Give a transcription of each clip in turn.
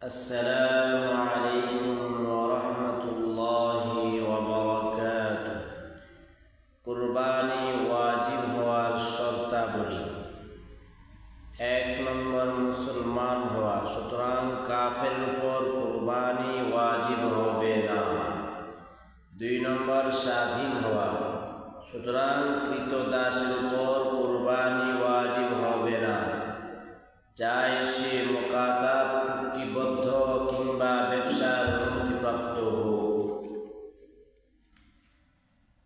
আসসালামু আলাইকুম ওয়া রাহমাতুল্লাহি ওয়া বারাকাতুহু। কুরবানি ওয়াজিব হওয়ার শর্তাবলী। ১ নম্বর মুসলমান হওয়া, সুতরাং কাফের উপর কুরবানি ওয়াজিব হবে না। ২ নম্বর স্বাধীন হওয়া, সুতরাং কৃতদাসের উপর কুরবানি ওয়াজিব হবে না, চাই সে মুকাতাব, চুক্তিবদ্ধ কিংবা ব্যবসার অনুমতিপ্রাপ্ত হোক।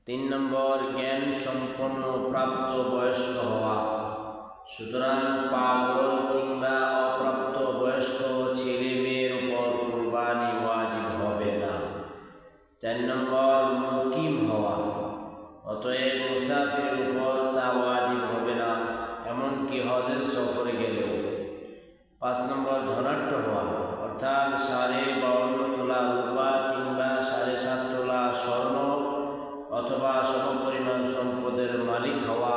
৩ নম্বর জ্ঞান সম্পন্ন প্রাপ্ত বয়স্ক হওয়া, সুতরাং পাগল কিংবা অপ্রাপ্ত বয়স্ক ছেলে মেয়ের উপর কুরবানি ওয়াজিব হবে না। ৪ নম্বর মুকিম হওয়া, অতএব মুসাফির উপর তা ওয়াজিব হবে না, এমনকি হজের সফরে গেলেও। ৫ নম্বর ধনাঢ্য হওয়া, অর্থাৎ ৫২ তোলা রূপা কিংবা ৭.৫ তোলা স্বর্ণ অথবা সমপরিমাণ সম্পদের মালিক হওয়া,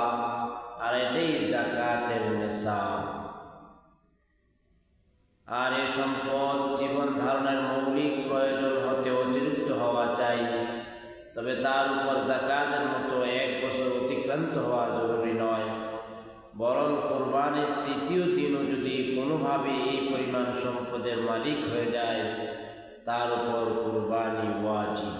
আর এটাই যাকাতের নেশাব। আর এই সম্পদ জীবন ধারণের মৌলিক প্রয়োজন হতে অতিরিক্ত হওয়া চাই, তবে তার উপর যাকাতের মতো ১ বছর অতিক্রান্ত হওয়া জরুরি নয়, বরং কোরবানির ৩য় দিনও যদি কোনোভাবে এই পরিমাণ সম্পদের মালিক হয়ে যায়, তার উপর কুরবানি ওয়াজিব।